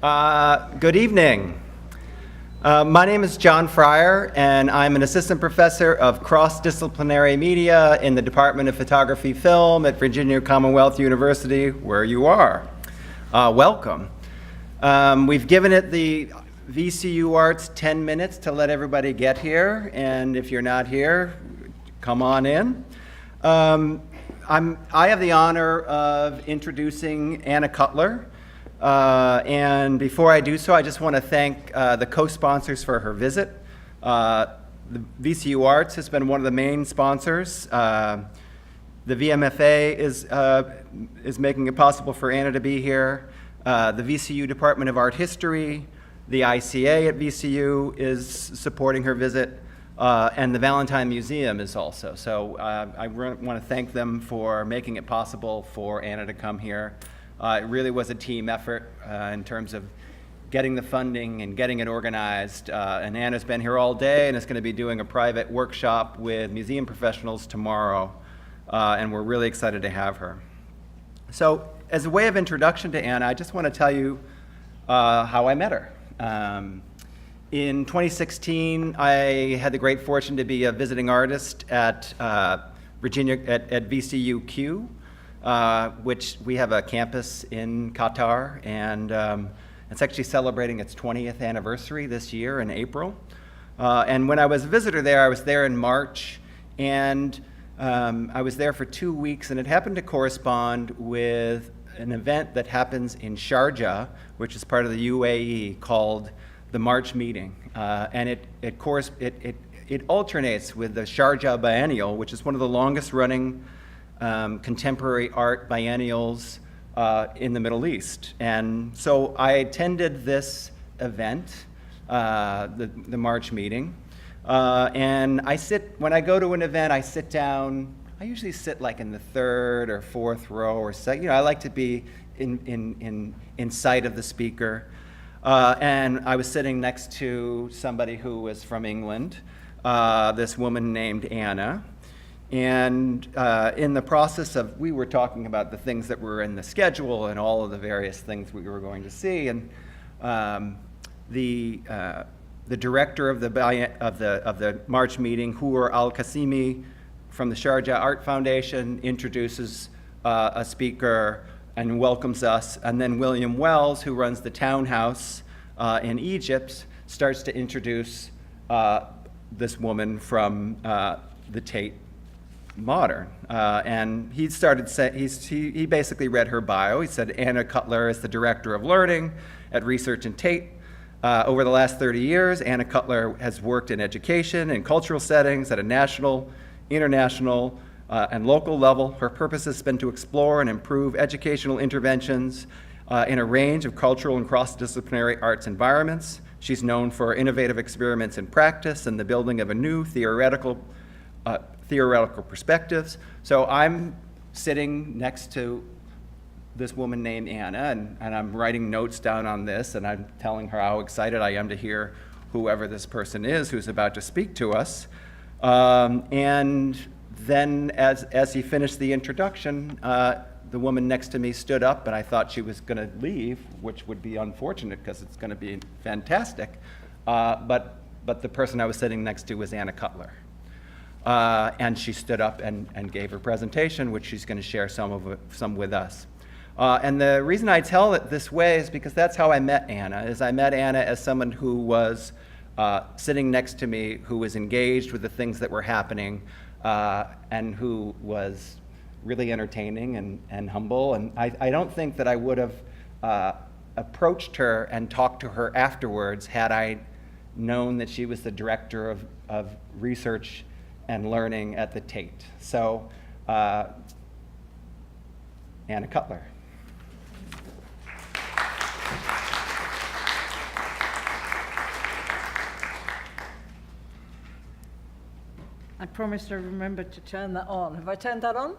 Good evening. My name is John Freyer, and I'm an assistant professor of cross-disciplinary media in the Department of Photography Film at Virginia Commonwealth University, where you are. Welcome. We've given it the VCUarts 10 minutes to let everybody get here, and if you're not here, come on in. I have the honor of introducing Anna Cutler. And before I do so, I just want to thank the co-sponsors for her visit. The VCUarts has been one of the main sponsors. The VMFA is making it possible for Anna to be here. The VCU Department of Art History, the ICA at VCU is supporting her visit, and the Valentine Museum is also. So I want to thank them for making it possible for Anna to come here. It really was a team effort in terms of getting the funding and getting it organized. And Anna's been here all day and is going to be doing a private workshop with museum professionals tomorrow. And we're really excited to have her. So as a way of introduction to Anna, I just want to tell you how I met her. In 2016, I had the great fortune to be a visiting artist at Virginia at VCUQ. Which we have a campus in Qatar, and it's actually celebrating its 20th anniversary this year in April. And when I was a visitor there, I was there in March, and I was there for 2 weeks, and it happened to correspond with an event that happens in Sharjah, which is part of the UAE, called the March Meeting. And it alternates with the Sharjah Biennial, which is one of the longest running contemporary art biennials in the Middle East. And so I attended this event, the March meeting, and when I go to an event, I sit down. I usually sit like in the third or fourth row or second. I like to be in sight of the speaker. And I was sitting next to somebody who was from England, this woman named Anna. And in the process of, we were talking about the things that were in the schedule and all of the various things we were going to see. And the director of the March meeting, Hur Al-Qasimi from the Sharjah Art Foundation, introduces a speaker and welcomes us. And then William Wells, who runs the townhouse in Egypt, starts to introduce this woman from the Tate Modern, and he basically read her bio. He said Anna Cutler is the director of learning at Research and Tate. Over the last 30 years, Anna Cutler has worked in education and cultural settings at a national, international, and local level. Her purpose has been to explore and improve educational interventions in a range of cultural and cross-disciplinary arts environments. She's known for innovative experiments in practice and the building of a new theoretical perspectives. So I'm sitting next to this woman named Anna, and I'm writing notes down on this, and I'm telling her how excited I am to hear whoever this person is who's about to speak to us. And then as he finished the introduction, the woman next to me stood up, and I thought she was going to leave, which would be unfortunate because it's going to be fantastic. But the person I was sitting next to was Anna Cutler. And she stood up and gave her presentation, which she's going to share some with us. And the reason I tell it this way is because that's how I met Anna. I met Anna as someone who was sitting next to me, who was engaged with the things that were happening, and who was really entertaining and humble. And I don't think that I would have approached her and talked to her afterwards had I known that she was the director of research and learning at the Tate. So, Anna Cutler. I promised to remember to turn that on. Have I turned that on?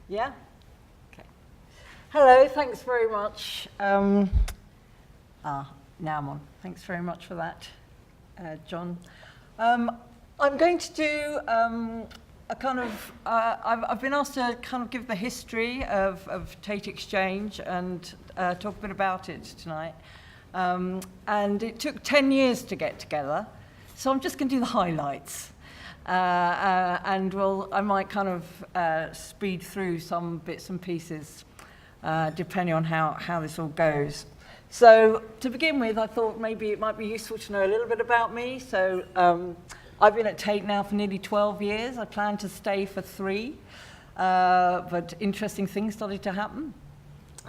Yeah? Okay. Hello, thanks very much. Now I'm on. Thanks very much for that, John. I'm going to do I've been asked to kind of give the history of Tate Exchange and talk a bit about it tonight. And it took 10 years to get together, so I'm just going to do the highlights. And I might kind of speed through some bits and pieces depending on how this all goes. So to begin with, I thought maybe it might be useful to know a little bit about me. So I've been at Tate now for nearly 12 years. I plan to stay for 3, but interesting things started to happen.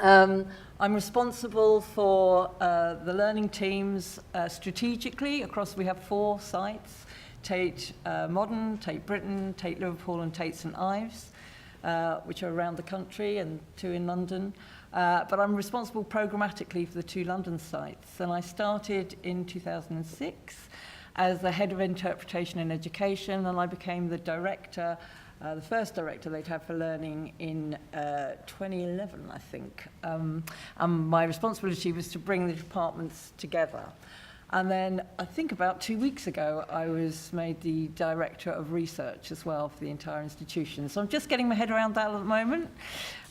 I'm responsible for the learning teams strategically across, we have 4 sites, Tate Modern, Tate Britain, Tate Liverpool and Tate St Ives, which are around the country, and 2 in London. But I'm responsible programmatically for the 2 London sites, and I started in 2006 as the head of interpretation and education, and I became the director, the first director they'd have for learning in 2011, I think. And my responsibility was to bring the departments together. And then I think about 2 weeks ago, I was made the director of research as well for the entire institution. So I'm just getting my head around that at the moment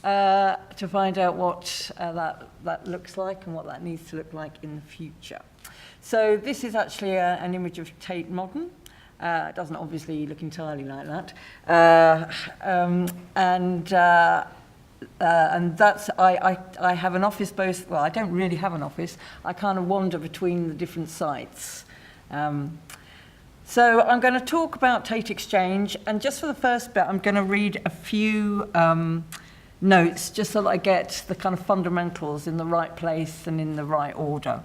to find out what that looks like and what that needs to look like in the future. So this is actually an image of Tate Modern. It doesn't obviously look entirely like that. And that's, I have an office both, well, I don't really have an office. I kind of wander between the different sites. So I'm going to talk about Tate Exchange, and just for the first bit, I'm going to read a few notes, just so that I get the kind of fundamentals in the right place and in the right order.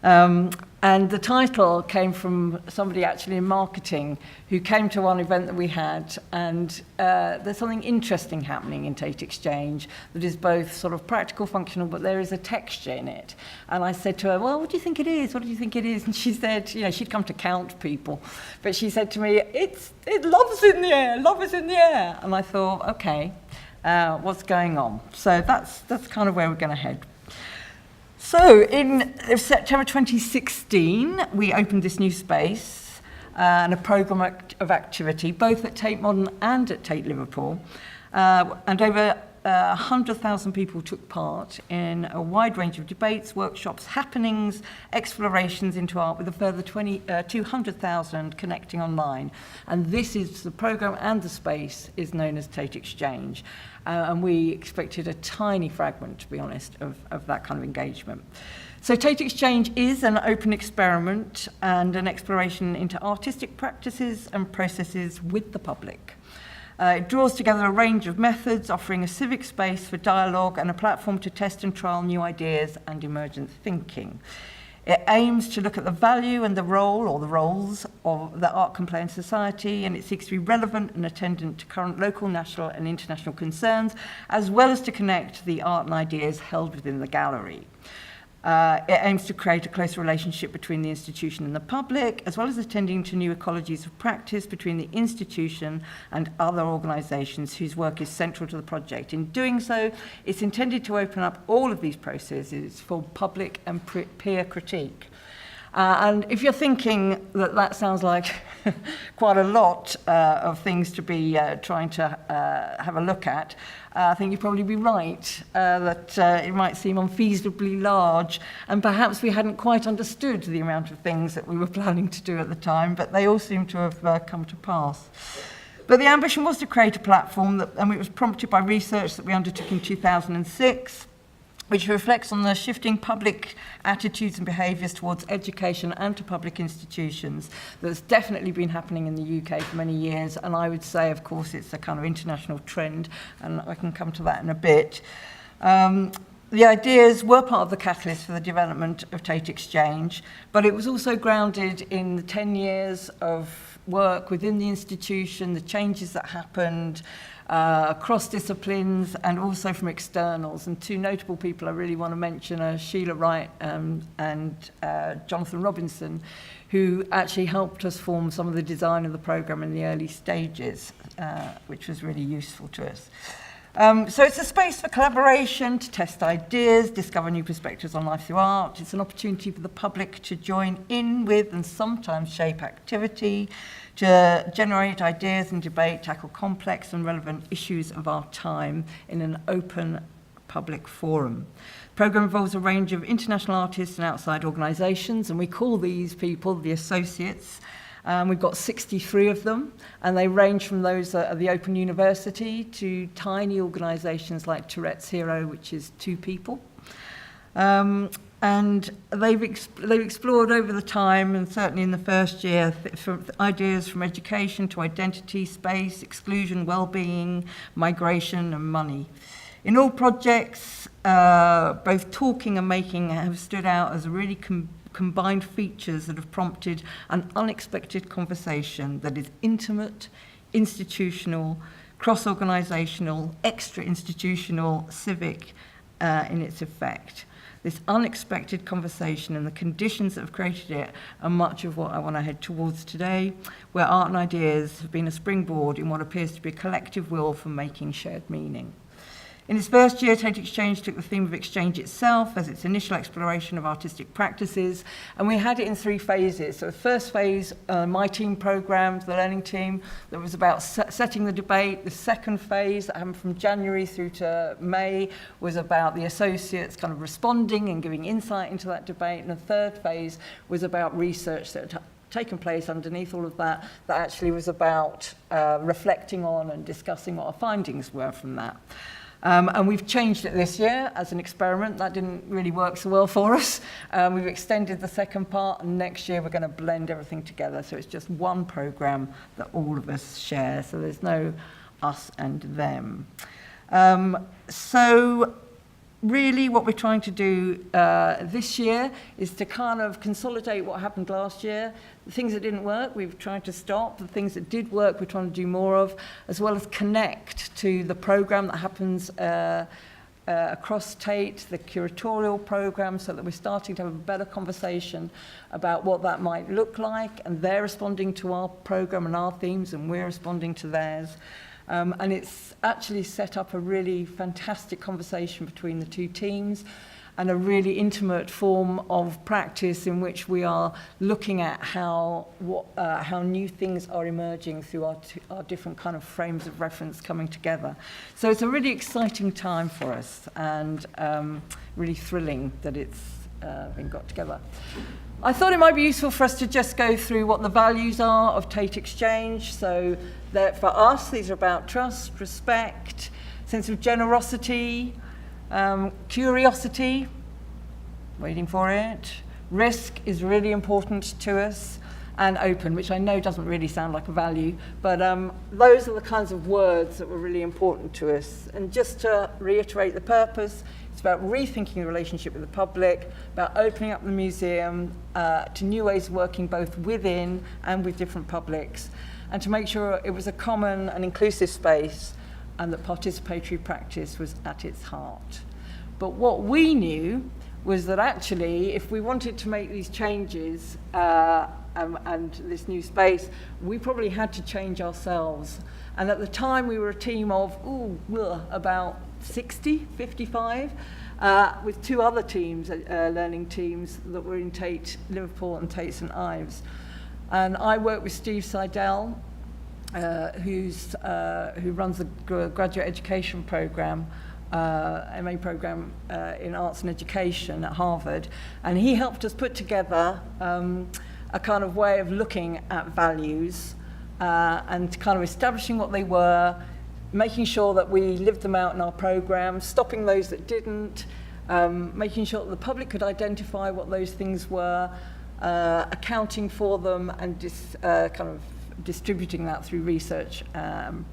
And the title came from somebody actually in marketing who came to one event that we had, and there's something interesting happening in Tate Exchange that is both sort of practical, functional, but there is a texture in it. And I said to her, well, what do you think it is? What do you think it is? And she said, you know, she'd come to count people, but she said to me, love is in the air, love is in the air. And I thought, okay, what's going on? So that's kind of where we're going to head. So in September 2016, we opened this new space and a programme of activity, both at Tate Modern and at Tate Liverpool. And over 100,000 people took part in a wide range of debates, workshops, happenings, explorations into art, with a further 200,000 connecting online. And this is the programme, and the space is known as Tate Exchange. And we expected a tiny fragment, to be honest, of that kind of engagement. So Tate Exchange is an open experiment and an exploration into artistic practices and processes with the public. It draws together a range of methods, offering a civic space for dialogue and a platform to test and trial new ideas and emergent thinking. It aims to look at the value and the role, or the roles, of that art can play in society, and it seeks to be relevant and attendant to current local, national and international concerns, as well as to connect the art and ideas held within the gallery. It aims to create a closer relationship between the institution and the public, as well as attending to new ecologies of practice between the institution and other organisations whose work is central to the project. In doing so, it's intended to open up all of these processes for public and peer critique. And if you're thinking that sounds like quite a lot of things to be trying to have a look at, I think you'd probably be right that it might seem unfeasibly large, and perhaps we hadn't quite understood the amount of things that we were planning to do at the time, but they all seem to have come to pass. But the ambition was to create a platform, and it was prompted by research that we undertook in 2006, which reflects on the shifting public attitudes and behaviours towards education and to public institutions that's definitely been happening in the UK for many years. And I would say, of course, it's a kind of international trend, and I can come to that in a bit. The ideas were part of the catalyst for the development of Tate Exchange, but it was also grounded in the 10 years of work within the institution, the changes that happened, across disciplines, and also from externals. And 2 notable people I really want to mention are Sheila Wright and Jonathan Robinson, who actually helped us form some of the design of the programme in the early stages, which was really useful to us. So it's a space for collaboration, to test ideas, discover new perspectives on life through art. It's an opportunity for the public to join in with and sometimes shape activity, to generate ideas and debate, tackle complex and relevant issues of our time in an open public forum. The programme involves a range of international artists and outside organisations, and we call these people the associates. We've got 63 of them, and they range from those at the Open University to tiny organisations like Tourette's Hero, which is 2 people. And they've explored over the time, and certainly in the first year, from ideas from education to identity, space, exclusion, well-being, migration and money. In all projects, both talking and making have stood out as really combined features that have prompted an unexpected conversation that is intimate, institutional, cross-organisational, extra-institutional, civic in its effect. This unexpected conversation and the conditions that have created it are much of what I want to head towards today, where art and ideas have been a springboard in what appears to be a collective will for making shared meaning. In its first year, Tate Exchange took the theme of exchange itself as its initial exploration of artistic practices, and we had it in 3 phases. So the first phase, my team programmed, the learning team, that was about setting the debate. The second phase, that happened from January through to May, was about the associates kind of responding and giving insight into that debate. And the third phase was about research that had taken place underneath all of that, that actually was about reflecting on and discussing what our findings were from that. And we've changed it this year as an experiment. That didn't really work so well for us. We've extended the second part, and next year we're going to blend everything together. So it's just one programme that all of us share. So there's no us and them. So really what we're trying to do this year is to kind of consolidate what happened last year. The things that didn't work, we've tried to stop. The things that did work, we're trying to do more of, as well as connect to the programme that happens across Tate, the curatorial programme, so that we're starting to have a better conversation about what that might look like, and they're responding to our programme and our themes, and we're responding to theirs. And it's actually set up a really fantastic conversation between the 2 teams, and a really intimate form of practice in which we are looking at how new things are emerging through our different kind of frames of reference coming together. So it's a really exciting time for us, and really thrilling that it's been got together. I thought it might be useful for us to just go through what the values are of Tate Exchange. So that for us, these are about trust, respect, sense of generosity, curiosity, waiting for it, risk is really important to us, and open, which I know doesn't really sound like a value, but those are the kinds of words that were really important to us. And just to reiterate the purpose, it's about rethinking the relationship with the public, about opening up the museum to new ways of working both within and with different publics, and to make sure it was a common and inclusive space, and that participatory practice was at its heart. But what we knew was that actually, if we wanted to make these changes and this new space, we probably had to change ourselves. And at the time, we were a team of about 60, 55, with 2 other teams, learning teams, that were in Tate Liverpool and Tate St Ives. And I worked with Steve Seidel, who runs the graduate education programme, MA programme in arts and education at Harvard, and he helped us put together a kind of way of looking at values and kind of establishing what they were, making sure that we lived them out in our programme, stopping those that didn't, making sure that the public could identify what those things were, accounting for them, and kind of distributing that through research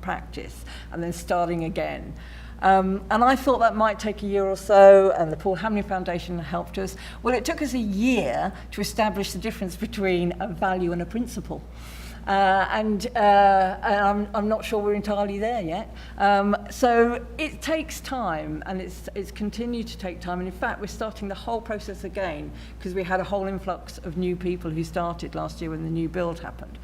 practice, and then starting again. And I thought that might take a year or so, and the Paul Hamlin Foundation helped us. Well, it took us a year to establish the difference between a value and a principle. And I'm not sure we're entirely there yet. So it takes time, and it's continued to take time. And in fact, we're starting the whole process again, because we had a whole influx of new people who started last year when the new build happened.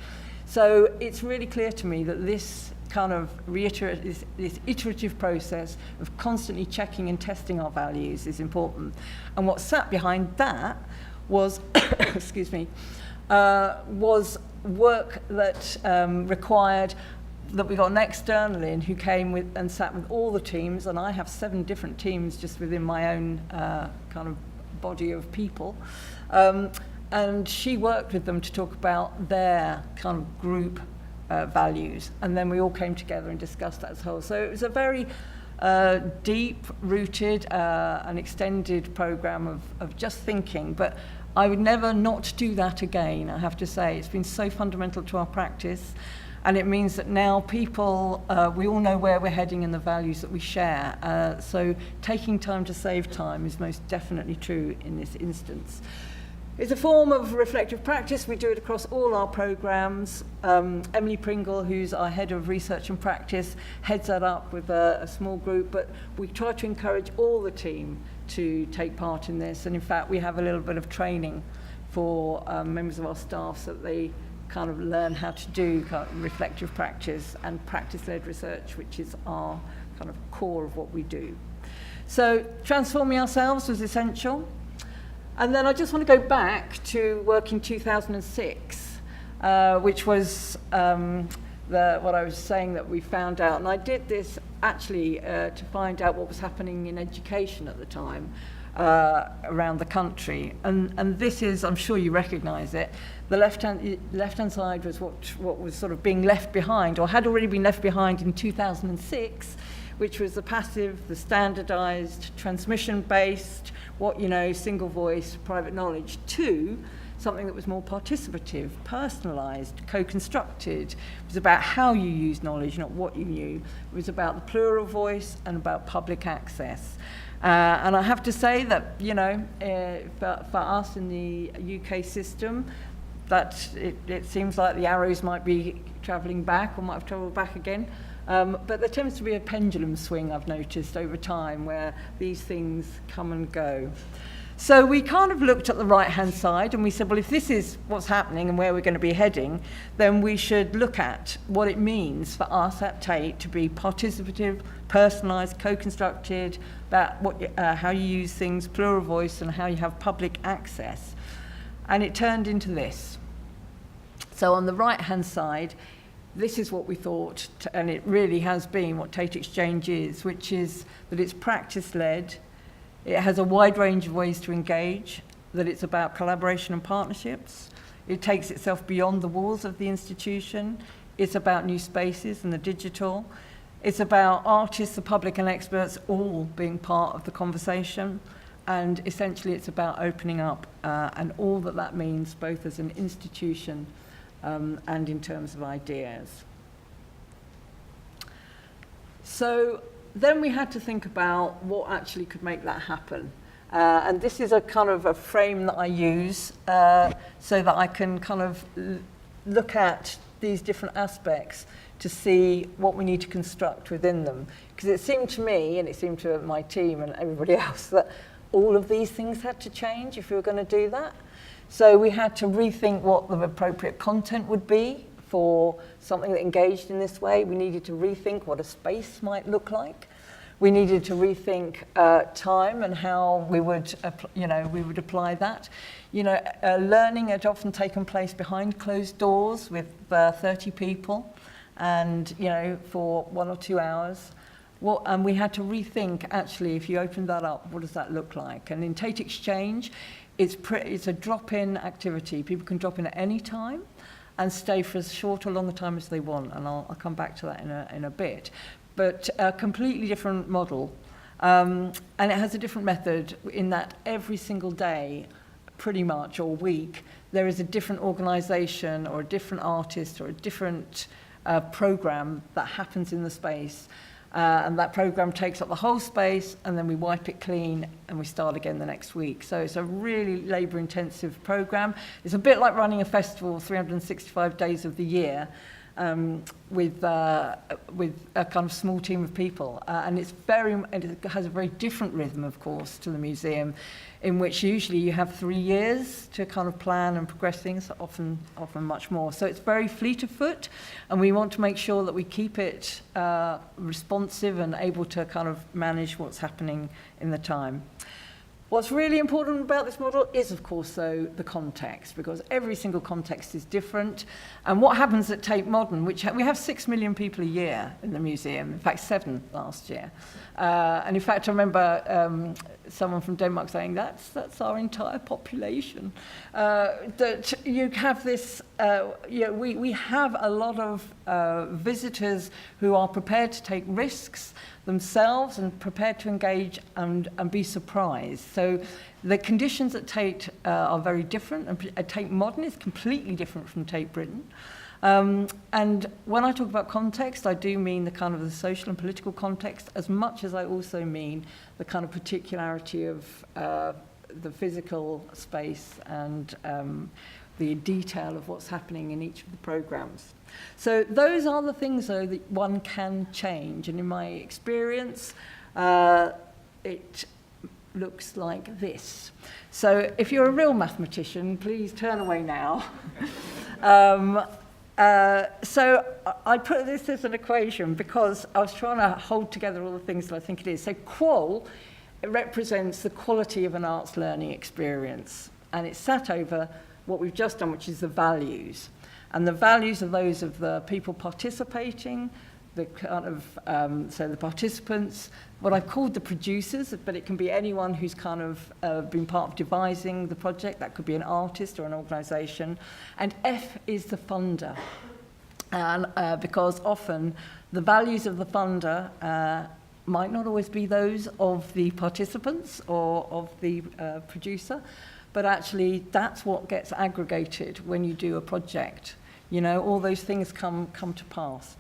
So it's really clear to me that this kind of reiterate this iterative process of constantly checking and testing our values is important. And what sat behind that was, excuse me, was work that required that we got an external in who came with and sat with all the teams, and I have 7 different teams just within my own kind of body of people. And she worked with them to talk about their kind of group values, and then we all came together and discussed that as a whole. So it was a very deep-rooted and extended program of just thinking, but I would never not do that again, I have to say. It's been so fundamental to our practice, and it means that now people, we all know where we're heading and the values that we share. So taking time to save time is most definitely true in this instance. It's a form of reflective practice. We do it across all our programs. Emily Pringle, who's our head of research and practice, heads that up with a small group, but we try to encourage all the team to take part in this. And in fact, we have a little bit of training for members of our staff so that they kind of learn how to do kind of reflective practice and practice-led research, which is our kind of core of what we do. So transforming ourselves was essential. And then I just want to go back to work in 2006, which was what I was saying that we found out. And I did this actually to find out what was happening in education at the time around the country. And this is, I'm sure you recognise it, the left-hand side was what was sort of being left behind, or had already been left behind in 2006, which was the passive, the standardised, transmission-based, single voice, private knowledge, to something that was more participative, personalised, co-constructed. It was about how you use knowledge, not what you knew. It was about the plural voice and about public access. And I have to say that, for us in the UK system, that it seems like the arrows might be travelling back, or might have travelled back again. But there tends to be a pendulum swing, I've noticed, over time, where these things come and go. So we kind of looked at the right-hand side and we said, well, if this is what's happening and where we're going to be heading, then we should look at what it means for us at Tate to be participative, personalised, co-constructed, about how you use things, plural voice, and how you have public access. And it turned into this. So on the right-hand side, this is what we thought, and it really has been what Tate Exchange is, which is that it's practice-led, it has a wide range of ways to engage, that it's about collaboration and partnerships, it takes itself beyond the walls of the institution, it's about new spaces and the digital, it's about artists, the public and experts all being part of the conversation, and essentially it's about opening up and all that means, both as an institution and in terms of ideas. So then we had to think about what actually could make that happen. And this is a kind of a frame that I use so that I can kind of look at these different aspects to see what we need to construct within them. Because it seemed to me, and it seemed to my team and everybody else, that all of these things had to change if we were going to do that. So we had to rethink what the appropriate content would be for something that engaged in this way. We needed to rethink what a space might look like. We needed to rethink time and how we would, apply that. Learning had often taken place behind closed doors with 30 people, and for 1 or 2 hours. And we had to rethink, actually, if you open that up, what does that look like? And in Tate Exchange, it's a drop-in activity. People can drop in at any time and stay for as short or long a time as they want, and I'll come back to that in a bit. But a completely different model, and it has a different method in that every single day, pretty much, or week, there is a different organisation or a different artist or a different programme that happens in the space. And that programme takes up the whole space, and then we wipe it clean and we start again the next week. So it's a really labour-intensive programme. It's a bit like running a festival 365 days of the year. with a kind of small team of people. And it has a very different rhythm, of course, to the museum, in which usually you have 3 years to kind of plan and progress things, often much more. So it's very fleet of foot, and we want to make sure that we keep it responsive and able to kind of manage what's happening in the time. What's really important about this model is, of course, though, the context, because every single context is different. And what happens at Tate Modern, which we have 6 million people a year in the museum, in fact 7 last year. And in fact, I remember someone from Denmark saying, that's our entire population. That you have this, we have a lot of visitors who are prepared to take risks themselves and prepared to engage and be surprised. So the conditions at Tate are very different, and Tate Modern is completely different from Tate Britain. And when I talk about context, I do mean the kind of the social and political context, as much as I also mean the kind of particularity of the physical space and the detail of what's happening in each of the programs. So those are the things, though, that one can change. And in my experience, it looks like this. So if you're a real mathematician, please turn away now. So I put this as an equation because I was trying to hold together all the things that I think it is. So qual, it represents the quality of an arts learning experience. And it's sat over what we've just done, which is the values. And the values are those of the people participating, the kind of, so the participants, what I've called the producers, but it can be anyone who's kind of been part of devising the project. That could be an artist or an organisation. And F is the funder. And because often the values of the funder might not always be those of the participants or of the producer, but actually that's what gets aggregated when you do a project. You know, all those things come to pass.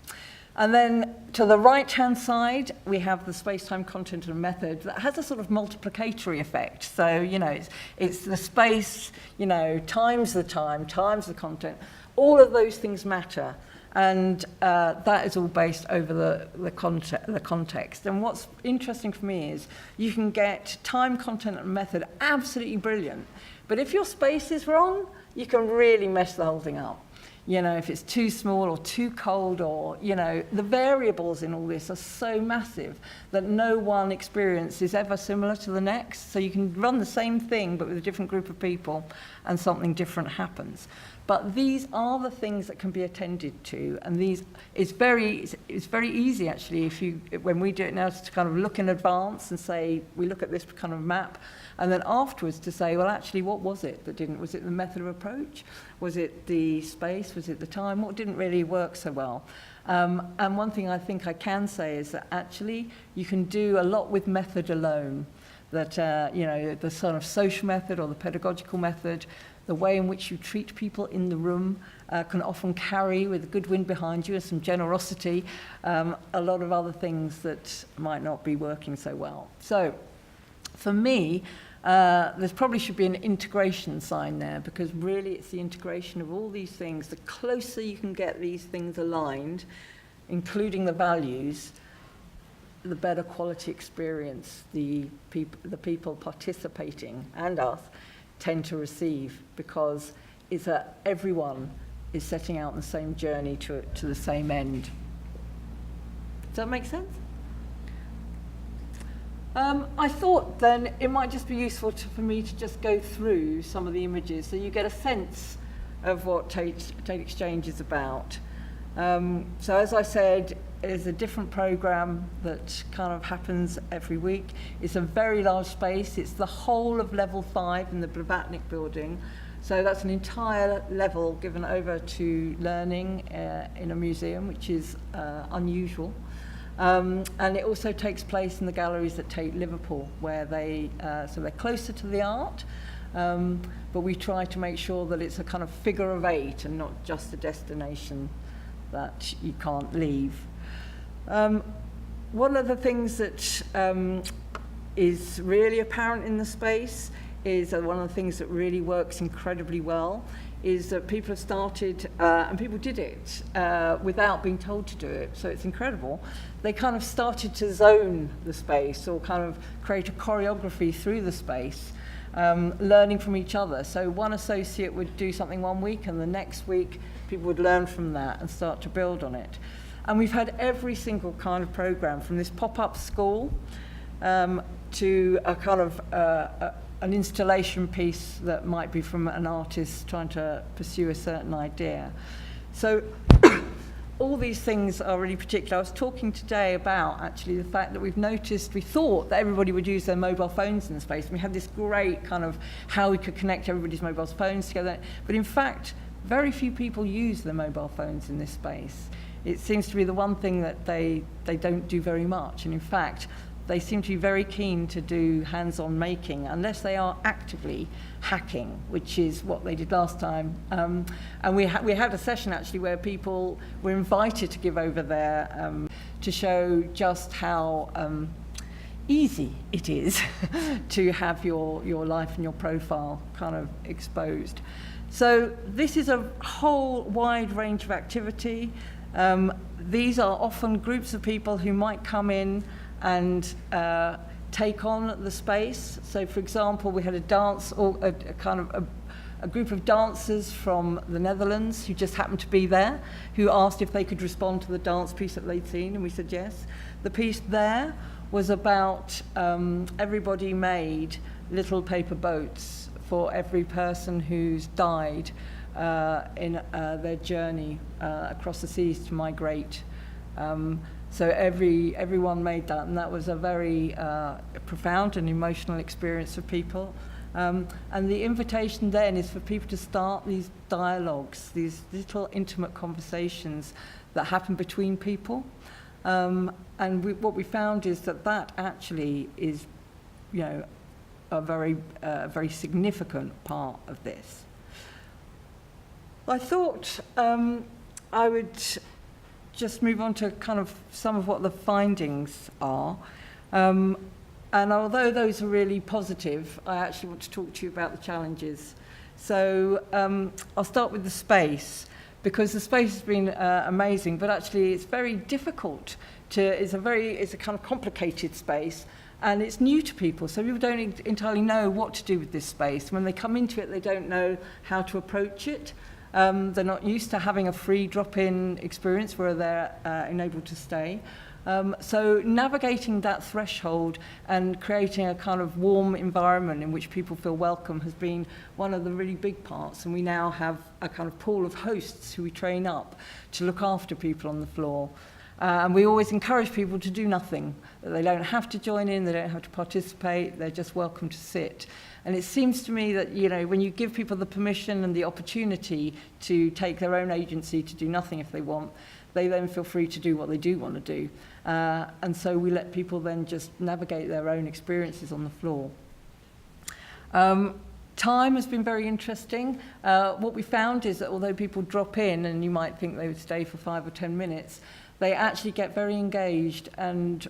And then to the right-hand side, we have the space-time content and method that has a sort of multiplicatory effect. So, you know, it's the space, you know, times the time, times the content. All of those things matter. And that is all based over the context. And what's interesting for me is you can get time, content, and method absolutely brilliant. But if your space is wrong, you can really mess the whole thing up. You know, if it's too small or too cold, or, you know, the variables in all this are so massive that no one experience is ever similar to the next. So you can run the same thing but with a different group of people and something different happens. But these are the things that can be attended to, and it's very easy actually when we do it now to kind of look in advance and say we look at this kind of map, and then afterwards to say, well, actually, what was it that didn't? Was it the method of approach? Was it the space? Was it the time? What didn't really work so well? And one thing I think I can say is that actually you can do a lot with method alone. That you know, the sort of social method or the pedagogical method, the way in which you treat people in the room can often carry, with a good wind behind you and some generosity, a lot of other things that might not be working so well. So for me, there probably should be an integration sign there, because really it's the integration of all these things. The closer you can get these things aligned, including the values, the better quality experience the people participating and us tend to receive, because it's that everyone is setting out on the same journey to the same end. Does that make sense? I thought then it might just be useful for me to just go through some of the images so you get a sense of what Tate Exchange is about. So as I said, it's a different program that kind of happens every week. It's a very large space. It's the whole of level 5 in the Blavatnik building. So that's an entire level given over to learning in a museum, which is unusual. And it also takes place in the galleries at Tate Liverpool, where so they're closer to the art, but we try to make sure that it's a kind of figure of 8 and not just a destination that you can't leave. One of the things that is really apparent in the space is one of the things that really works incredibly well is that people have started, and people did it without being told to do it, so it's incredible. They kind of started to zone the space or kind of create a choreography through the space, learning from each other. So one associate would do something one week, and the next week people would learn from that and start to build on it. And we've had every single kind of program, from this pop-up school to a kind of an installation piece that might be from an artist trying to pursue a certain idea. So all these things are really particular. I was talking today about actually the fact that we thought that everybody would use their mobile phones in the space. And we had this great kind of how we could connect everybody's mobile phones together. But in fact, very few people use their mobile phones in this space. It seems to be the one thing that they don't do very much. And in fact, they seem to be very keen to do hands-on making unless they are actively hacking, which is what they did last time. And we had a session actually where people were invited to give over their, to show just how easy it is to have your life and your profile kind of exposed. So this is a whole wide range of activity. These are often groups of people who might come in and take on the space. So for example, we had a dance, or a group of dancers from the Netherlands who just happened to be there, who asked if they could respond to the dance piece that they'd seen, and we said yes. The piece there was about everybody made little paper boats for every person who's died in their journey across the seas to migrate. So everyone made that, and that was a very profound and emotional experience for people. And the invitation then is for people to start these dialogues, these little intimate conversations that happen between people. And what we found is that actually is, a very significant part of this. I thought I would just move on to kind of some of what the findings are. And although those are really positive, I actually want to talk to you about the challenges. So I'll start with the space, because the space has been amazing, but actually it's very difficult it's a kind of complicated space, and it's new to people, so people don't entirely know what to do with this space. When they come into it, they don't know how to approach it. They're not used to having a free drop-in experience where they're enabled to stay. So navigating that threshold and creating a kind of warm environment in which people feel welcome has been one of the really big parts. And we now have a kind of pool of hosts who we train up to look after people on the floor. And we always encourage people to do nothing. They don't have to join in, they don't have to participate, they're just welcome to sit. And it seems to me that, when you give people the permission and the opportunity to take their own agency to do nothing if they want, they then feel free to do what they do want to do. And so we let people then just navigate their own experiences on the floor. Time has been very interesting. What we found is that although people drop in and you might think they would stay for 5 or 10 minutes, they actually get very engaged, and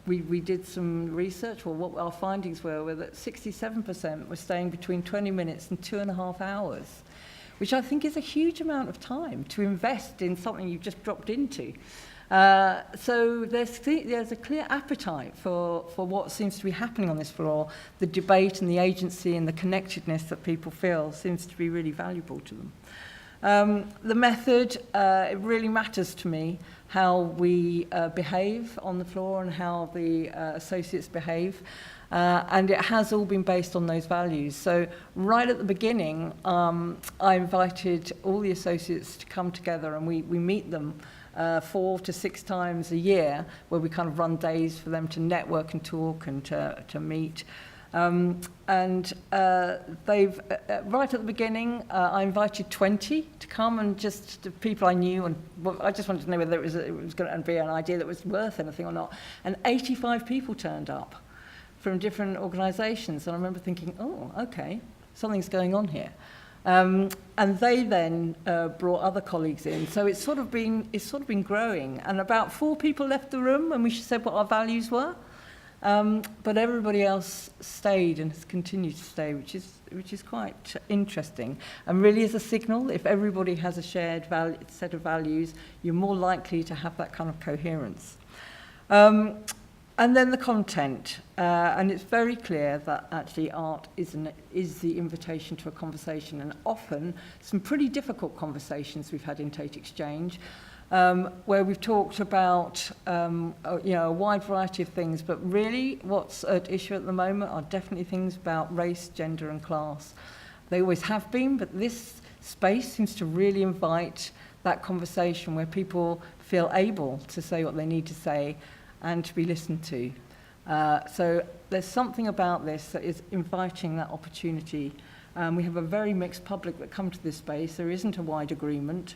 we did some research, or what our findings were that 67% were staying between 20 minutes and 2.5 hours, which I think is a huge amount of time to invest in something you've just dropped into. So there's a clear appetite for what seems to be happening on this floor. The debate and the agency and the connectedness that people feel seems to be really valuable to them. The method, it really matters to me how we behave on the floor and how the associates behave. And it has all been based on those values. So right at the beginning, I invited all the associates to come together, and we meet them 4 to 6 times a year, where we kind of run days for them to network and talk and to meet. They've, right at the beginning, I invited 20 to come, and just the people I knew, and I just wanted to know whether it was going to be an idea that was worth anything or not. And 85 people turned up from different organisations, and I remember thinking, oh, okay, something's going on here. And they then brought other colleagues in, so it's sort of been growing. And about 4 people left the room when we said what our values were. But everybody else stayed and has continued to stay, which is quite interesting, and really is a signal. If everybody has a shared set of values, you're more likely to have that kind of coherence. And then the content, and it's very clear that actually art is the invitation to a conversation, and often some pretty difficult conversations we've had in Tate Exchange, where we've talked about a wide variety of things, but really what's at issue at the moment are definitely things about race, gender and class. They always have been, but this space seems to really invite that conversation where people feel able to say what they need to say and to be listened to. So there's something about this that is inviting that opportunity. We have a very mixed public that come to this space. There isn't a wide agreement.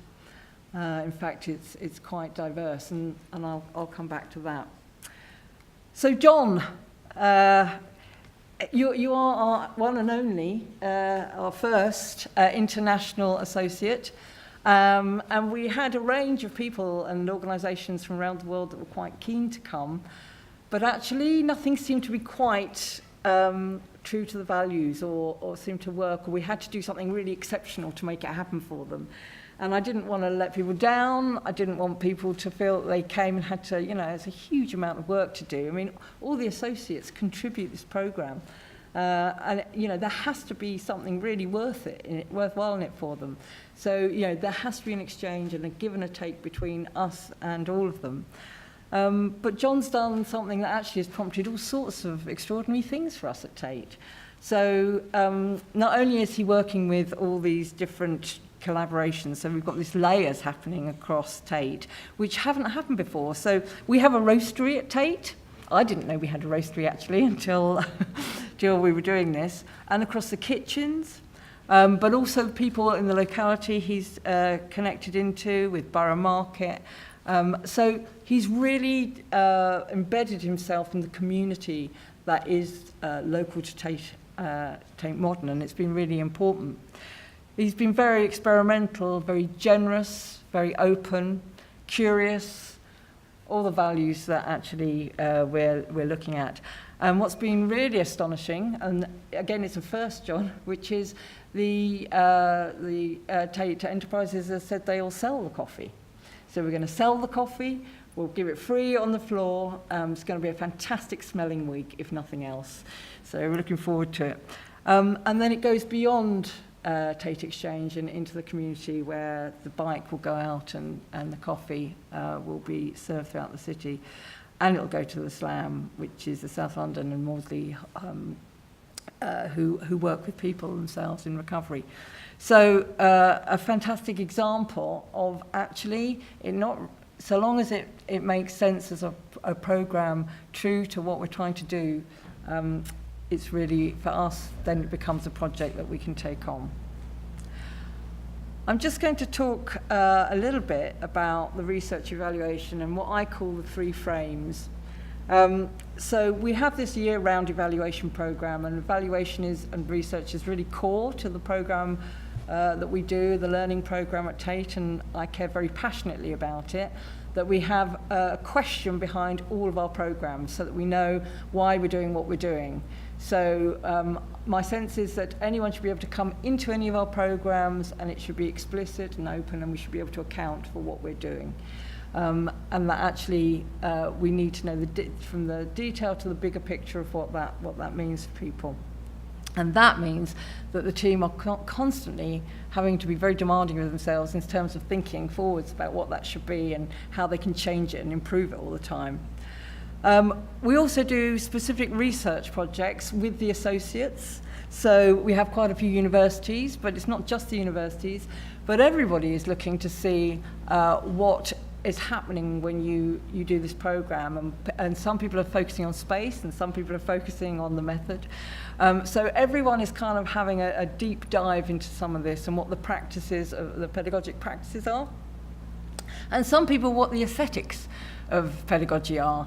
In fact, it's quite diverse, and I'll come back to that. So John, you are our one and only, our first international associate. And we had a range of people and organisations from around the world that were quite keen to come, but actually nothing seemed to be quite true to the values or seemed to work, or we had to do something really exceptional to make it happen for them. And I didn't want to let people down. I didn't want people to feel that they came and had to, it's a huge amount of work to do. I mean, all the associates contribute this programme. And there has to be something really worthwhile in it for them. So there has to be an exchange and a give and a take between us and all of them. But John's done something that actually has prompted all sorts of extraordinary things for us at Tate. So not only is he working with all these different collaborations, so we've got these layers happening across Tate, which haven't happened before. So we have a roastery at Tate. I didn't know we had a roastery actually until we were doing this, and across the kitchens, but also the people in the locality he's connected into with Borough Market. So he's really embedded himself in the community that is local to Tate Modern, and it's been really important. He's been very experimental, very generous, very open, curious, all the values that actually we're looking at. And what's been really astonishing, and again it's a first, John, which is the Tate Enterprises have said they'll sell the coffee. So we're going to sell the coffee, we'll give it free on the floor. It's going to be a fantastic smelling week, if nothing else. So we're looking forward to it. And then it goes beyond Tate Exchange and into the community where the bike will go out and the coffee will be served throughout the city. And it'll go to the Slam, which is the South London and Maudsley who work with people themselves in recovery. So a fantastic example of actually it not, so long as it makes sense as a programme true to what we're trying to do, it's really, for us, then it becomes a project that we can take on. I'm just going to talk a little bit about the research evaluation and what I call the 3 frames. So we have this year-round evaluation programme, and evaluation and research is really core to the programme that we do, the learning programme at Tate, and I care very passionately about it, that we have a question behind all of our programmes so that we know why we're doing what we're doing. So my sense is that anyone should be able to come into any of our programmes, and it should be explicit and open, and we should be able to account for what we're doing. And that actually we need to know from the detail to the bigger picture of what that means for people. And that means that the team are constantly having to be very demanding of themselves in terms of thinking forwards about what that should be and how they can change it and improve it all the time. We also do specific research projects with the associates. So we have quite a few universities, but it's not just the universities, but everybody is looking to see what is happening when you do this program, and some people are focusing on space and some people are focusing on the method. So everyone is kind of having a deep dive into some of this and what the practices, the pedagogic practices are, and some people what the aesthetics of pedagogy are.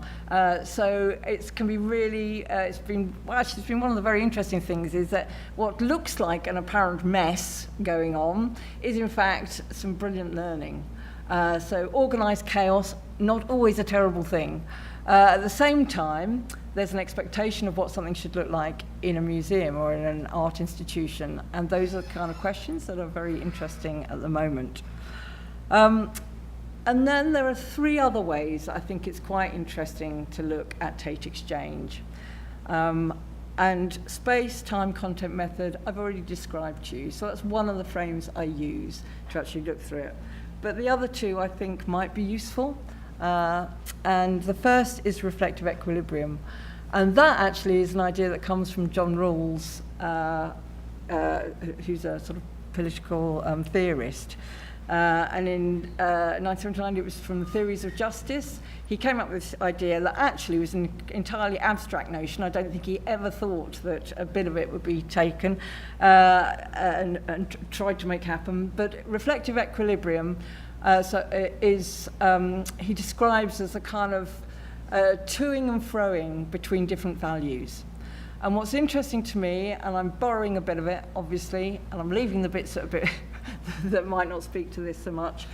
So it can be really, it's been one of the very interesting things is that what looks like an apparent mess going on is in fact some brilliant learning. So organised chaos, not always a terrible thing. At the same time, there's an expectation of what something should look like in a museum or in an art institution, and those are the kind of questions that are very interesting at the moment. And then there are three other ways I think it's quite interesting to look at Tate Exchange. And space, time, content, method, I've already described to you, so that's one of the frames I use to actually look through it. But the other two I think might be useful. And the first is reflective equilibrium. And that actually is an idea that comes from John Rawls, who's a sort of political theorist. And in 1979, it was from the Theories of Justice. He came up with this idea that actually was an entirely abstract notion. I don't think he ever thought that a bit of it would be taken and tried to make happen. But reflective equilibrium he describes as a kind of toing and froing between different values. And what's interesting to me, and I'm borrowing a bit of it, obviously, and I'm leaving the bits that, that might not speak to this so much,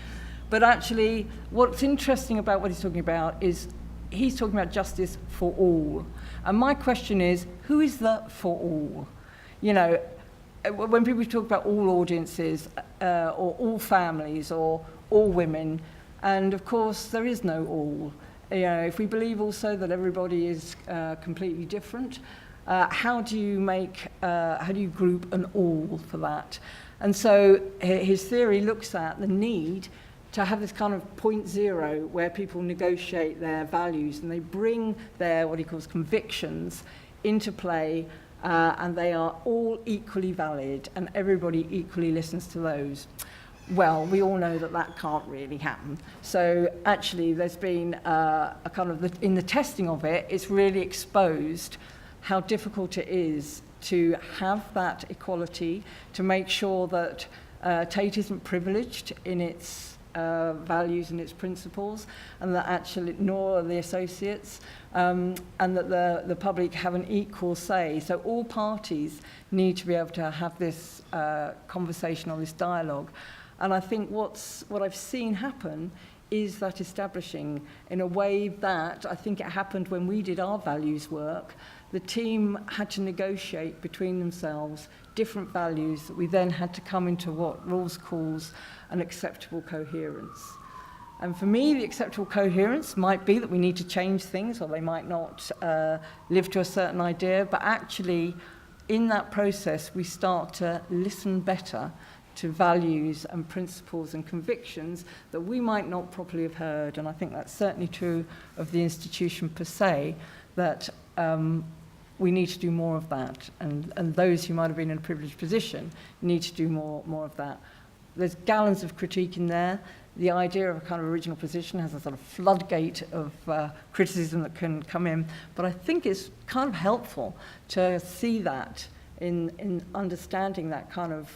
but actually what's interesting about what he's talking about is he's talking about justice for all. And my question is, who is the for all? You know, when people talk about all audiences, or all families, or all women, and of course there is no all. You know, if we believe also that everybody is completely different, how do you group an all for that? And so his theory looks at the need to have this kind of point zero where people negotiate their values and they bring their, what he calls convictions, into play, and they are all equally valid and everybody equally listens to those. Well, we all know that that can't really happen. So actually there's been a kind of, in the testing of it, it's really exposed how difficult it is to have that equality, to make sure that Tate isn't privileged in its values and its principles, and that actually, nor are the associates, and that the public have an equal say. So all parties need to be able to have this conversation or this dialogue. And I think what I've seen happen is that establishing in a way that I think it happened when we did our values work. The team had to negotiate between themselves different values that we then had to come into what Rawls calls an acceptable coherence. And for me, the acceptable coherence might be that we need to change things, or they might not live to a certain idea, but actually in that process we start to listen better to values and principles and convictions that we might not properly have heard. And I think that's certainly true of the institution per se, that we need to do more of that. And those who might have been in a privileged position need to do more of that. There's gallons of critique in there. The idea of a kind of original position has a sort of floodgate of criticism that can come in. But I think it's kind of helpful to see that in understanding that kind of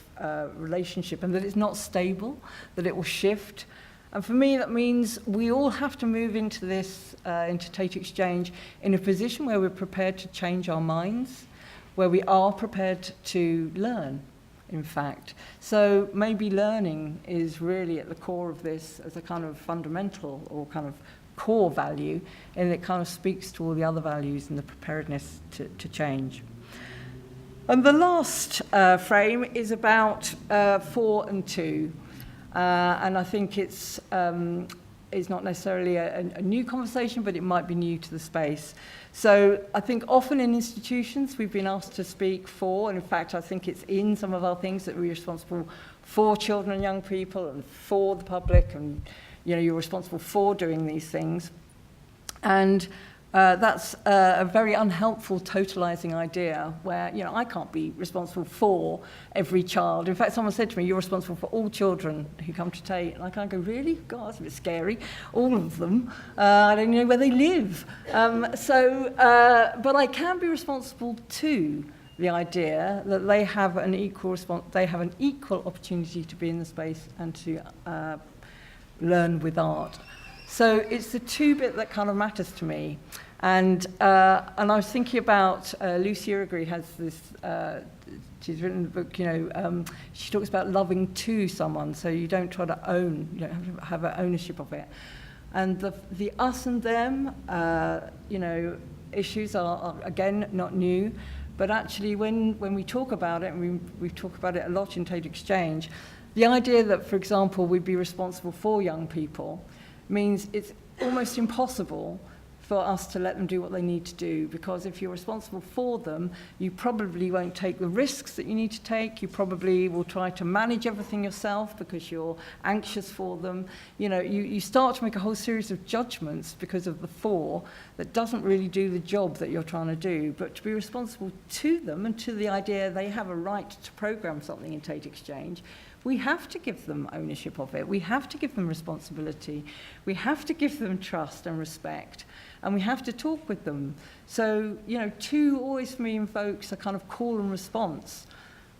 relationship, and that it's not stable, that it will shift. And for me, that means we all have to move into this, into Tate Exchange, in a position where we're prepared to change our minds, where we are prepared to learn, in fact. So maybe learning is really at the core of this as a kind of fundamental or kind of core value, and it kind of speaks to all the other values and the preparedness to change. And the last frame is about 4 and 2. And I think it's not necessarily a new conversation, but it might be new to the space. So I think often in institutions we've been asked to speak for, and in fact I think it's in some of our things that we're responsible for children and young people and for the public, and you're responsible for doing these things. And that's a very unhelpful totalizing idea where, I can't be responsible for every child. In fact, someone said to me, you're responsible for all children who come to Tate. And I kind of go, really? God, that's a bit scary. All of them. I don't know where they live. But I can be responsible to the idea that they have an equal opportunity to be in the space and to learn with art. So it's the two bit that kind of matters to me. And I was thinking about Lucy Irigaray has this, she's written a book, she talks about loving to someone, so you don't try to own, you don't have an ownership of it. And the us and them, issues are again, not new. But actually, when we talk about it, and we talk about it a lot in Tate Exchange, the idea that, for example, we'd be responsible for young people means it's almost impossible for us to let them do what they need to do, because if you're responsible for them, you probably won't take the risks that you need to take. You probably will try to manage everything yourself because you're anxious for them. You start to make a whole series of judgments because of the for that doesn't really do the job that you're trying to do. But to be responsible to them and to the idea they have a right to program something in Tate Exchange, we have to give them ownership of it. We have to give them responsibility. We have to give them trust and respect. And we have to talk with them. So, two always for me invokes a kind of call and response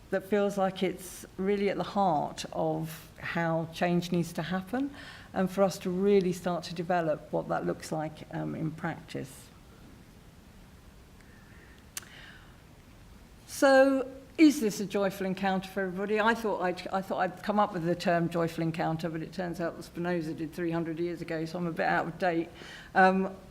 that feels like it's really at the heart of how change needs to happen, and for us to really start to develop what that looks like in practice. So, is this a joyful encounter for everybody? I thought I'd come up with the term joyful encounter, but it turns out that Spinoza did 300 years ago, so I'm a bit out of date.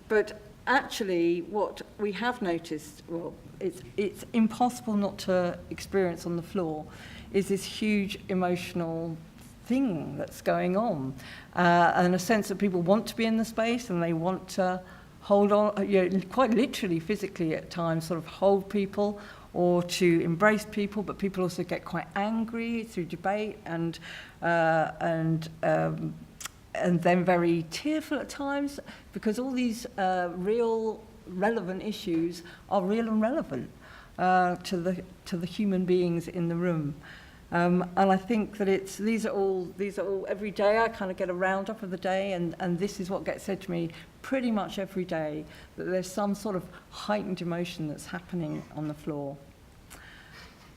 But actually, what we have noticed, well, it's impossible not to experience on the floor, is this huge emotional thing that's going on, and a sense that people want to be in the space and they want to hold on, quite literally, physically at times, sort of hold people or to embrace people, but people also get quite angry through debate and then very tearful at times, because all these real relevant issues are real and relevant to the human beings in the room. And I think that these are all every day. I kind of get a roundup of the day, and this is what gets said to me pretty much every day, that there's some sort of heightened emotion that's happening on the floor.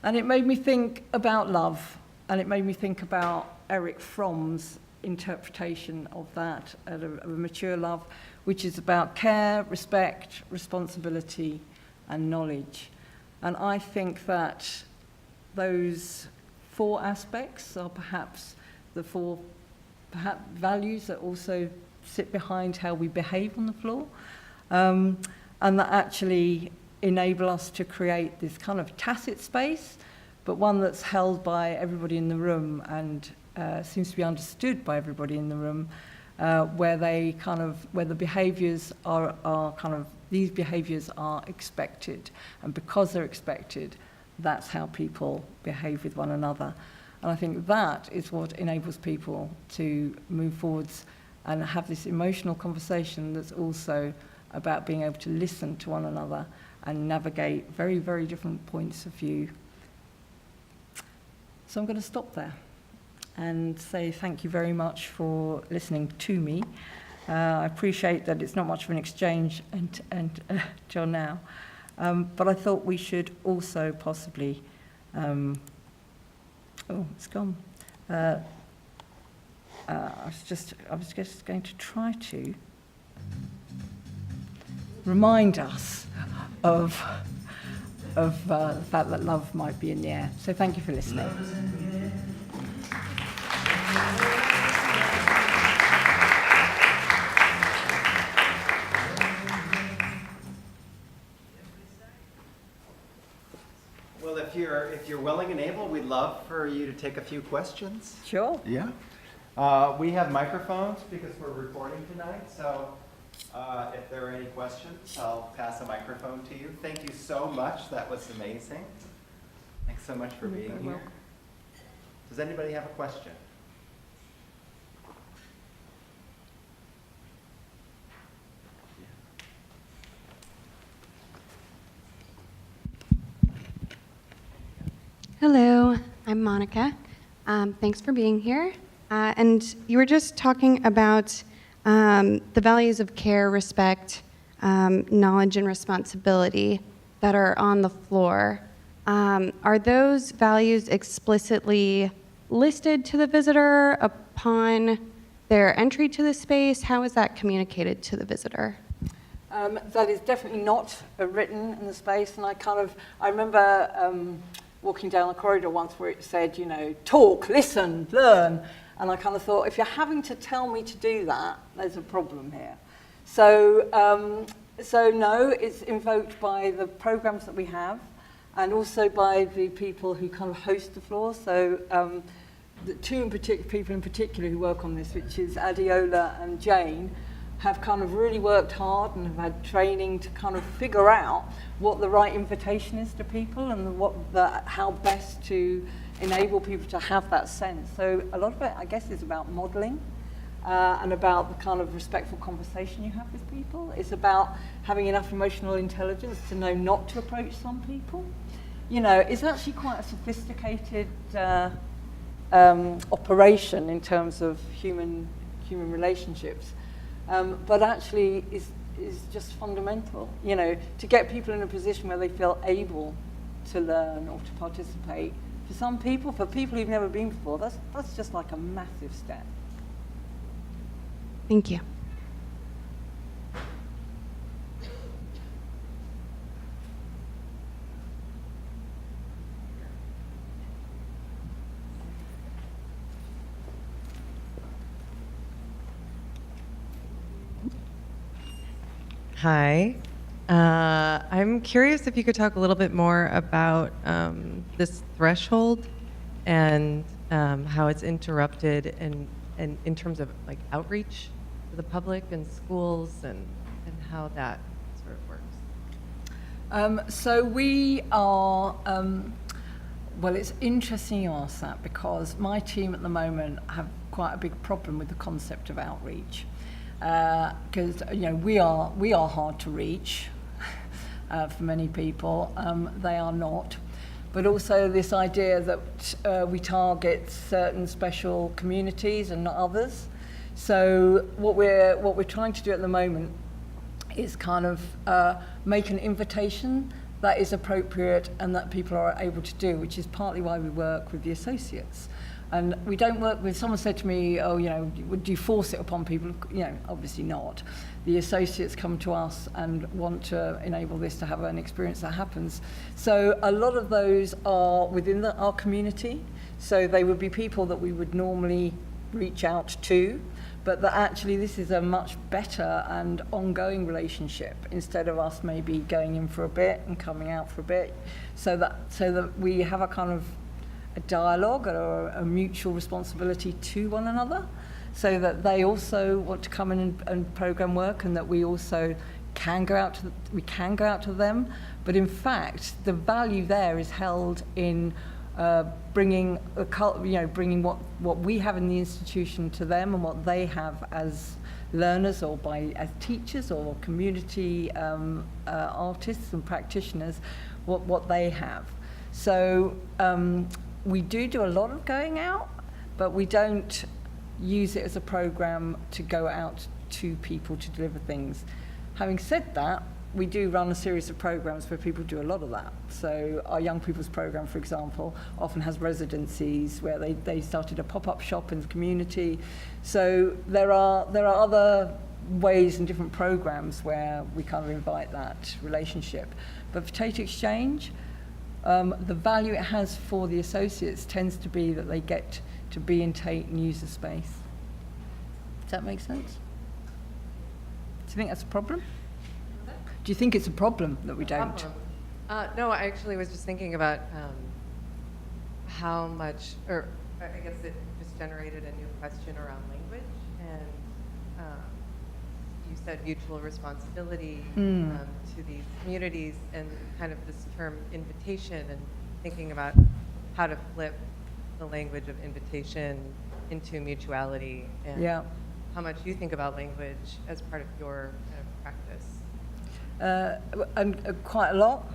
And it made me think about love, and it made me think about Erich Fromm's interpretation of that, of a mature love, which is about care, respect, responsibility, and knowledge. And I think that those four aspects are perhaps the four values that also sit behind how we behave on the floor, and that actually enable us to create this kind of tacit space, but one that's held by everybody in the room and seems to be understood by everybody in the room, where the behaviours these behaviours are expected, and because they're expected, that's how people behave with one another. And I think that is what enables people to move forwards and have this emotional conversation that's also about being able to listen to one another and navigate very, very different points of view. So I'm going to stop there and say thank you very much for listening to me. I appreciate that it's not much of an exchange until now, but I thought we should also possibly, it's gone. I was just going to try to remind us of the fact that love might be in the air. So thank you for listening. Well, if you're willing and able, we'd love for you to take a few questions. Sure. Yeah. We have microphones because we're recording tonight, so if there are any questions, I'll pass a microphone to you. Thank you so much. That was amazing. Thanks so much for being here. Welcome. Does anybody have a question? Hello, I'm Monica. Thanks for being here. And you were just talking about the values of care, respect, knowledge, and responsibility that are on the floor. Are those values explicitly listed to the visitor upon their entry to the space? How is that communicated to the visitor? That is definitely not written in the space, and I remember walking down the corridor once where it said, talk, listen, learn, And I kind of thought, if you're having to tell me to do that, there's a problem here. So, so no, it's invoked by the programs that we have, and also by the people who kind of host the floor. So the two people in particular who work on this, which is Adiola and Jane, have kind of really worked hard and have had training to kind of figure out what the right invitation is to people and how best to enable people to have that sense. So a lot of it, I guess, is about modelling and about the kind of respectful conversation you have with people. It's about having enough emotional intelligence to know not to approach some people. You know, it's actually quite a sophisticated operation in terms of human relationships. But actually is just fundamental, you know, to get people in a position where they feel able to learn or to participate. For some people, for people who've never been before, that's just like a massive step. Thank you. Hi. I'm curious if you could talk a little bit more about this threshold and how it's interrupted and in terms of like outreach to the public and schools and how that sort of works. So we are, well, it's interesting you ask that because my team at the moment have quite a big problem with the concept of outreach. Because you know we are hard to reach for many people. They are not, but also this idea that we target certain special communities and not others. So what we're trying to do at the moment is kind of make an invitation that is appropriate and that people are able to do, which is partly why we work with the associates. And we don't work with, someone said to me, oh, you know, would you force it upon people? You know, obviously not. The associates come to us and want to enable this to have an experience that happens. So a lot of those are within our community. So they would be people that we would normally reach out to, but that actually this is a much better and ongoing relationship instead of us maybe going in for a bit and coming out for a bit. So that we have a kind of a dialogue or a mutual responsibility to one another, so that they also want to come in and program work, and that we also can go out to them. But in fact, the value there is held in bringing bringing what we have in the institution to them, and what they have as learners or as teachers or community artists and practitioners, what they have. So. We do a lot of going out, but we don't use it as a program to go out to people to deliver things. Having said that, we do run a series of programs where people do a lot of that. So our young people's program, for example, often has residencies where they started a pop-up shop in the community. So there are other ways and different programs where we kind of invite that relationship. But for Tate Exchange, the value it has for the associates tends to be that they get to be in Tate and use the space. Does that make sense? Do you think that's a problem? Do you think it's a problem that we don't? No, I actually was just thinking about how much, or I guess it just generated a new question around language, and you said mutual responsibility to these communities, and kind of this term invitation, and thinking about how to flip the language of invitation into mutuality, and how much you think about language as part of your kind of practice. And quite a lot.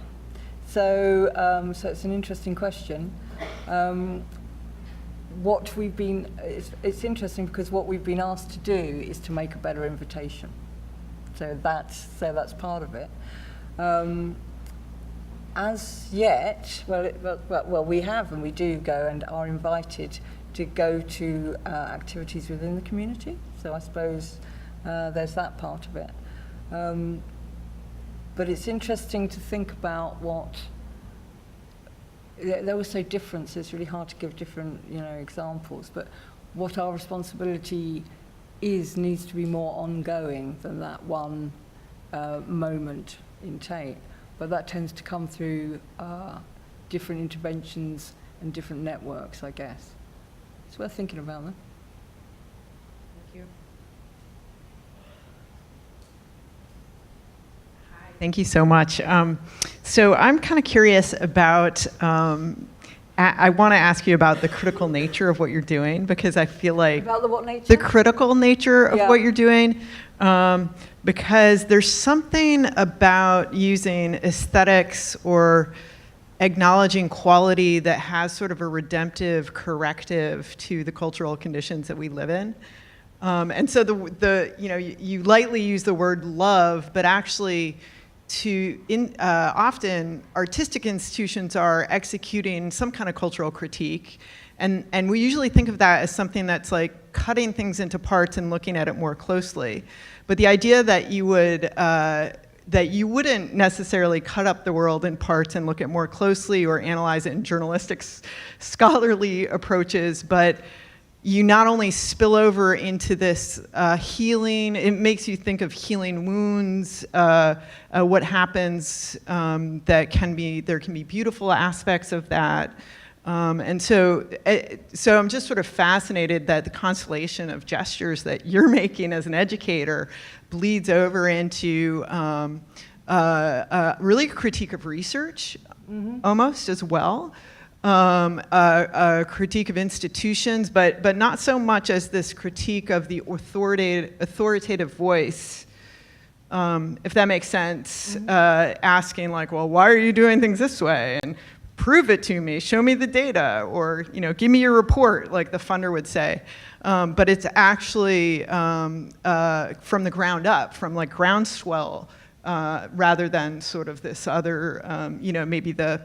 So, so it's an interesting question. What we've been, it's interesting because what we've been asked to do is to make a better invitation. So that's part of it. As yet, well, we have and we do go and are invited to go to activities within the community. So I suppose there's that part of it. But it's interesting to think about what, they're also different, so it's really hard to give different, examples, but what our responsibility is needs to be more ongoing than that one moment in Tate. But that tends to come through different interventions and different networks, I guess. It's worth thinking about them. Thank you. Thank you so much. So I'm kind of curious about, I want to ask you about the critical nature of what you're doing, because I feel like About the what nature? the critical nature of Yeah. what you're doing, because there's something about using aesthetics or acknowledging quality that has sort of a redemptive corrective to the cultural conditions that we live in. And so you lightly use the word love, but actually often artistic institutions are executing some kind of cultural critique. And we usually think of that as something that's like cutting things into parts and looking at it more closely. But the idea that you wouldn't necessarily cut up the world in parts and look at more closely or analyze it in journalistic, scholarly approaches, but you not only spill over into this healing, it makes you think of healing wounds, what happens, there can be beautiful aspects of that. And so I'm just sort of fascinated that the constellation of gestures that you're making as an educator bleeds over into really a critique of research, almost as well. A critique of institutions, but not so much as this critique of the authoritative voice, if that makes sense, asking like, well, why are you doing things this way? And prove it to me, show me the data, or give me your report, like the funder would say. But it's actually from the ground up, from like groundswell, rather than sort of this other, maybe the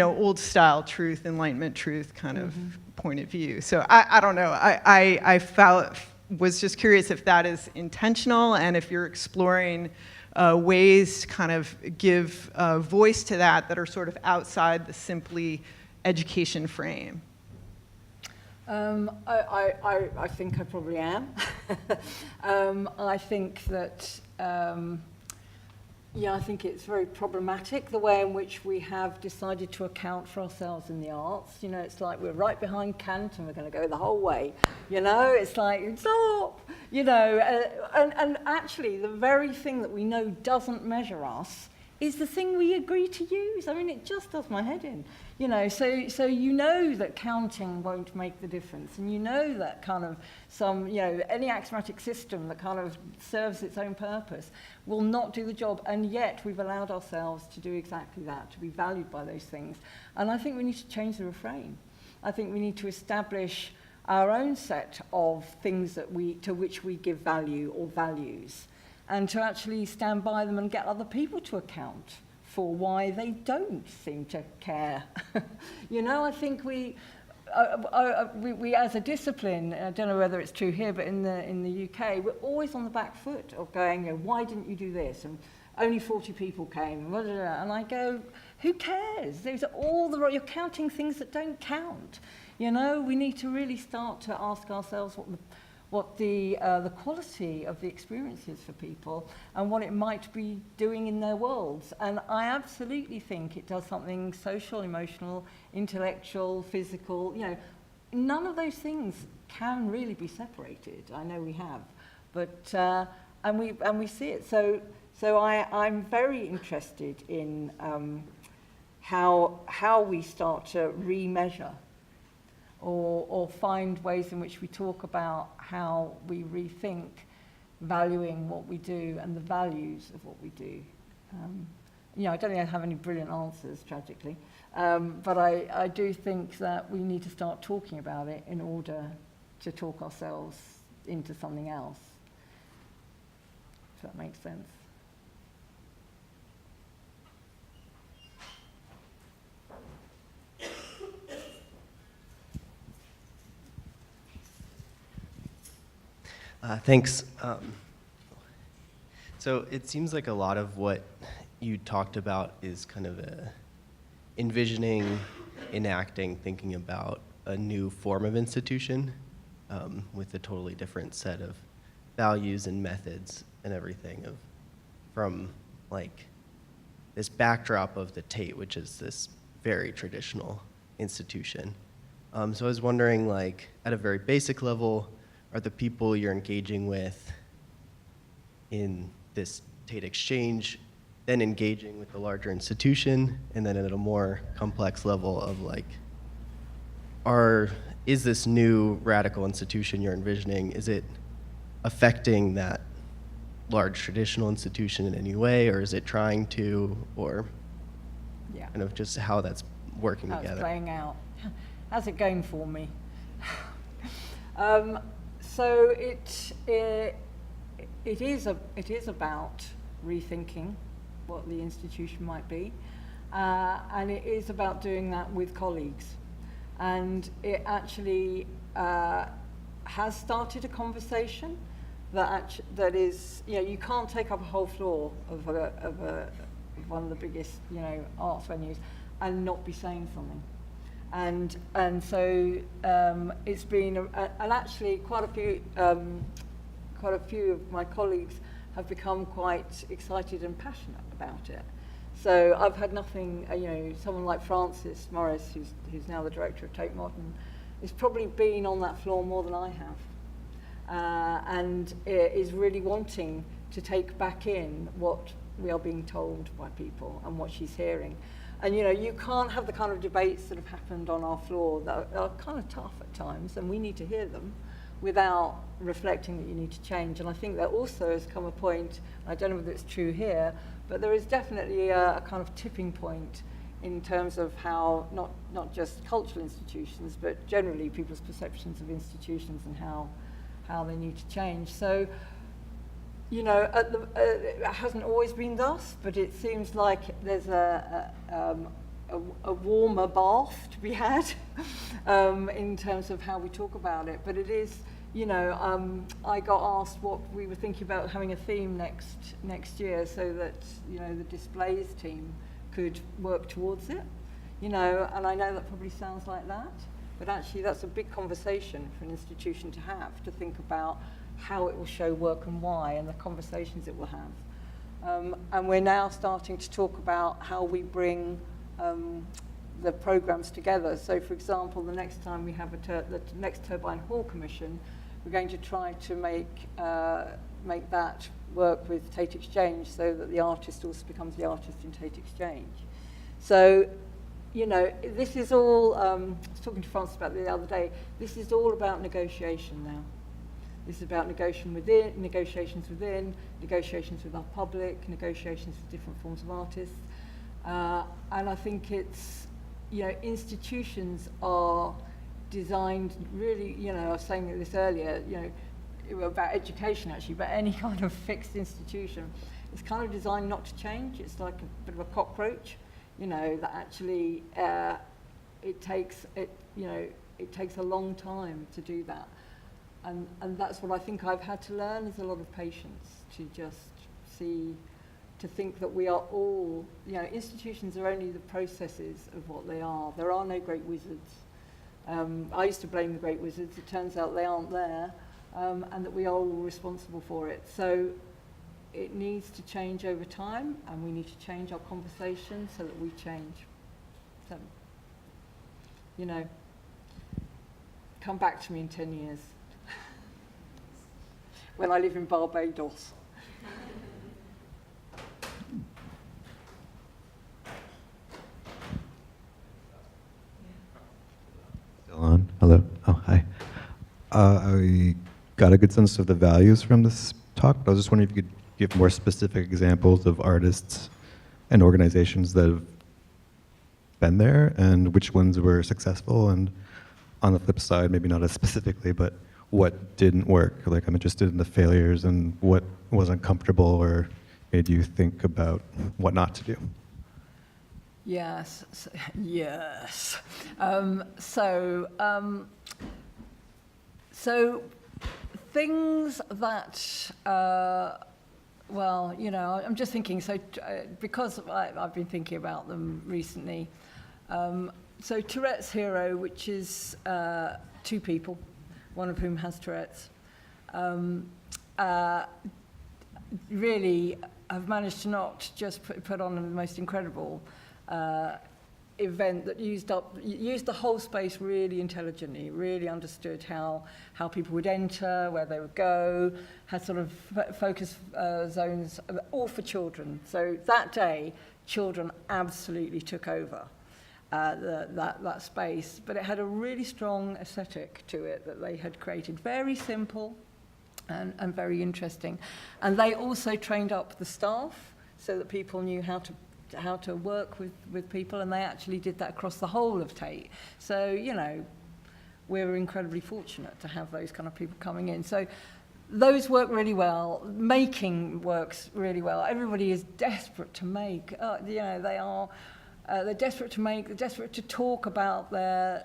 old style truth, enlightenment truth kind of point of view. So I don't know. I was just curious if that is intentional and if you're exploring ways to kind of give voice to that are sort of outside the simply education frame. I think I probably am. I think that, I think it's very problematic, the way in which we have decided to account for ourselves in the arts. It's like we're right behind Kant and we're going to go the whole way. It's like, stop! And actually the very thing that we know doesn't measure us is the thing we agree to use. I mean, it just does my head in. So that counting won't make the difference, and that kind of any axiomatic system that kind of serves its own purpose will not do the job, and yet we've allowed ourselves to do exactly that, to be valued by those things. And I think we need to change the refrain. I think we need to establish our own set of things to which we give value or values, and to actually stand by them and get other people to account for why they don't seem to care. I think we as a discipline, I don't know whether it's true here, but in the UK, we're always on the back foot of going, why didn't you do this? And only 40 people came, and I go, who cares? Those are you're counting things that don't count. We need to really start to ask ourselves what the quality of the experience is for people and what it might be doing in their worlds. And I absolutely think it does something social, emotional, intellectual, physical. None of those things can really be separated. I know we have, but and we see it. So I'm very interested in how we start to remeasure or find ways in which we talk about how we rethink valuing what we do and the values of what we do. I don't think I have any brilliant answers, tragically, but I do think that we need to start talking about it in order to talk ourselves into something else, if that makes sense. Thanks. So it seems like a lot of what you talked about is kind of envisioning, enacting, thinking about a new form of institution with a totally different set of values and methods and everything from like this backdrop of the Tate, which is this very traditional institution. So I was wondering, like, at a very basic level, are the people you're engaging with in this Tate Exchange then engaging with the larger institution? And then at a more complex level of like, is this new radical institution you're envisioning, is it affecting that large traditional institution in any way, or is it trying to, or Yeah. kind of just how that's working How it's together? playing out. How's it going for me? So it is about rethinking what the institution might be, and it is about doing that with colleagues. And it actually has started a conversation that is, you know, you can't take up a whole floor of one of the biggest, you know, arts venues and not be saying something. And so it's been, and actually quite a few of my colleagues have become quite excited and passionate about it. So I've had nothing, you know, someone like Francis Morris, who's now the director of Tate Modern, has probably been on that floor more than I have, and is really wanting to take back in what we are being told by people and what she's hearing. And you know, you can't have the kind of debates that have happened on our floor that are kind of tough at times, and we need to hear them without reflecting that you need to change. And I think that also has come a point, I don't know whether it's true here, but there is definitely a kind of tipping point in terms of how not just cultural institutions, but generally people's perceptions of institutions and how they need to change. So, you know, it hasn't always been thus, but it seems like there's a warmer bath to be had in terms of how we talk about it. But it is, you know, I got asked what we were thinking about having a theme next year, so that, you know, the displays team could work towards it. You know, and I know that probably sounds like that, but actually that's a big conversation for an institution to have, to think about how it will show work and why, and the conversations it will have. And we're now starting to talk about how we bring the programs together. So for example, the next time we have the next Turbine Hall Commission, we're going to try to make that work with Tate Exchange, so that the artist also becomes the artist in Tate Exchange. So, you know, this is all, I was talking to Francis about it the other day, this is all about negotiation now. This is about negotiations within, negotiations with our public, negotiations with different forms of artists. And I think it's, you know, institutions are designed really, you know, I was saying this earlier, you know, about education actually, but any kind of fixed institution, it's kind of designed not to change. It's like a bit of a cockroach, you know, that actually it takes a long time to do that. And that's what I think I've had to learn, is a lot of patience, to just see, to think that we are all, you know, institutions are only the processes of what they are. There are no great wizards. I used to blame the great wizards. It turns out they aren't there, and that we are all responsible for it. So it needs to change over time, and we need to change our conversation so that we change. So, you know, come back to me in 10 years. When I live in Barbados. Still on? Hello? Oh, hi. I got a good sense of the values from this talk, but I was just wondering if you could give more specific examples of artists and organizations that have been there, and which ones were successful, and on the flip side, maybe not as specifically, but what didn't work. Like, I'm interested in the failures and what wasn't comfortable or made you think about what not to do. Yes, yes. So things that, well, you know, I'm just thinking, so because I've been thinking about them recently, So Tourette's Hero, which is 2 people, one of whom has Tourette's, really have managed to not just put on the most incredible event that used the whole space really intelligently, really understood how people would enter, where they would go, had sort of focus zones, all for children. So that day, children absolutely took over that space, but it had a really strong aesthetic to it that they had created, very simple and very interesting. And they also trained up the staff so that people knew how to work with people, and they actually did that across the whole of Tate. So, you know, we're incredibly fortunate to have those kind of people coming in. So those work really well. Making works really well. Everybody is desperate to make. You know, they're desperate to make, they're desperate to talk about the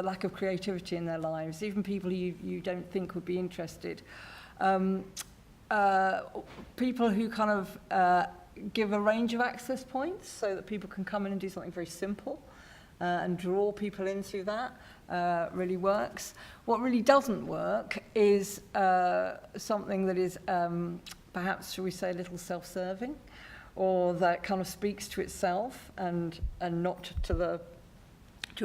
lack of creativity in their lives, even people you don't think would be interested. People who kind of give a range of access points so that people can come in and do something very simple and draw people in through that really works. What really doesn't work is something that is perhaps, shall we say, a little self-serving, or that kind of speaks to itself and not to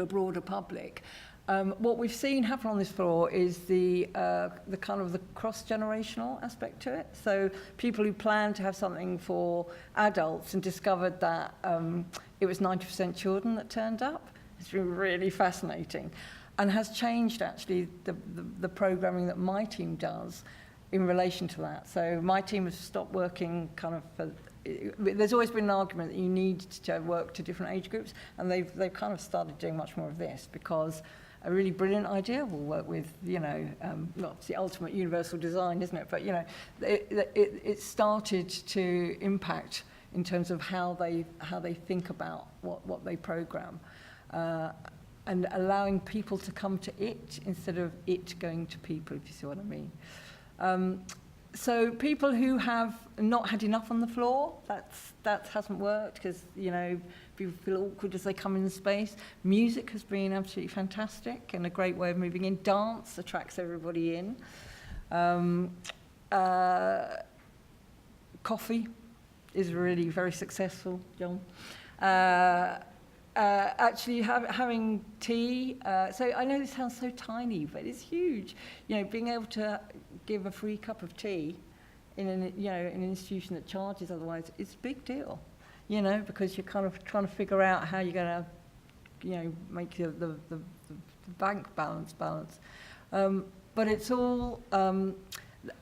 a broader public. What we've seen happen on this floor is the kind of the cross-generational aspect to it. So people who planned to have something for adults and discovered that it was 90% children that turned up. It's been really fascinating, and has changed actually the programming that my team does in relation to that. So my team has stopped working kind of for. There's always been an argument that you need to work to different age groups, and they've kind of started doing much more of this, because a really brilliant idea will work with, you know, well, it's the ultimate universal design, isn't it? But, you know, it started to impact in terms of how they think about what they program, and allowing people to come to it instead of it going to people, if you see what I mean. So people who have not had enough on the floor, that hasn't worked, because, you know, people feel awkward as they come in the space. Music has been absolutely fantastic and a great way of moving in. Dance attracts everybody in. Coffee is really very successful, John. Actually having tea, so I know this sounds so tiny, but it's huge. You know, being able to give a free cup of tea in an institution that charges otherwise, it's a big deal. You know, because you're kind of trying to figure out how you're going to, you know, make the bank balance. But it's all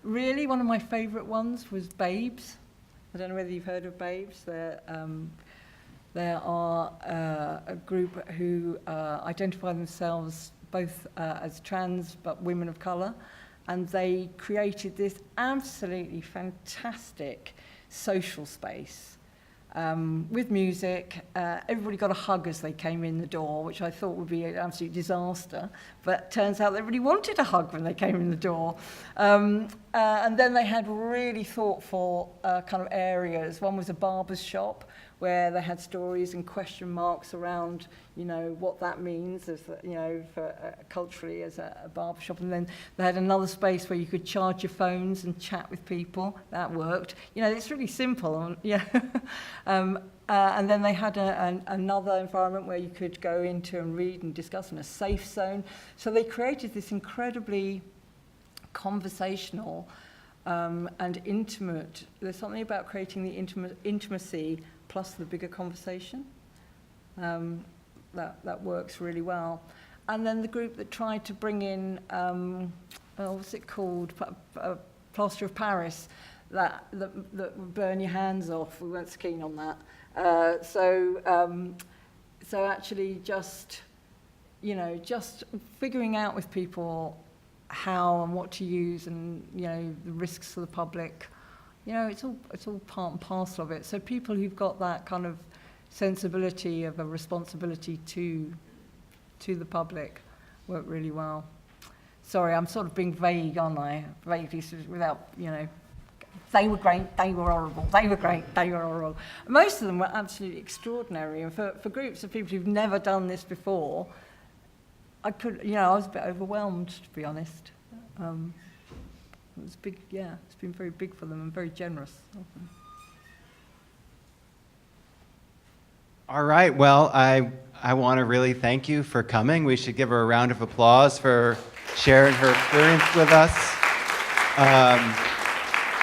really, one of my favourite ones was Babes. I don't know whether you've heard of Babes. There are a group who identify themselves both as trans but women of colour, and they created this absolutely fantastic social space with music. Everybody got a hug as they came in the door, which I thought would be an absolute disaster, but turns out everybody wanted a hug when they came in the door. And then they had really thoughtful kind of areas. One was a barber's shop, where they had stories and question marks around, you know, what that means, as you know, for culturally as a barbershop. And then they had another space where you could charge your phones and chat with people. That worked. You know, it's really simple. Yeah. And then they had another environment where you could go into and read and discuss in a safe zone. So they created this incredibly conversational and intimate. There's something about creating the intimacy plus the bigger conversation that works really well. And then the group that tried to bring in, what's it called, plaster of Paris, that would burn your hands off. We weren't so keen on that. So actually just, you know, just figuring out with people how and what to use, and, you know, the risks for the public. You know, it's all part and parcel of it. So people who've got that kind of sensibility of a responsibility to the public work really well. Sorry, I'm sort of being vague, aren't I? Vaguely, without, you know, They were great, they were horrible, they were great, they were horrible. Most of them were absolutely extraordinary. And for groups of people who've never done this before, I was a bit overwhelmed, to be honest. It was big, yeah, it's been very big for them and very generous of them. All right, well, I want to really thank you for coming. We should give her a round of applause for sharing her experience with us.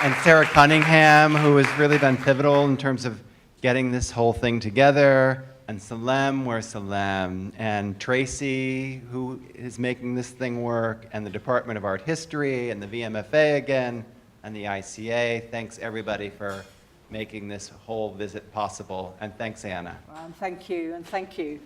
And Sarah Cunningham, who has really been pivotal in terms of getting this whole thing together. And Salem, where's Salem? And Tracy, who is making this thing work. And the Department of Art History, and the VMFA again, and the ICA. Thanks, everybody, for making this whole visit possible. And thanks, Anna. Well, and thank you, and thank you.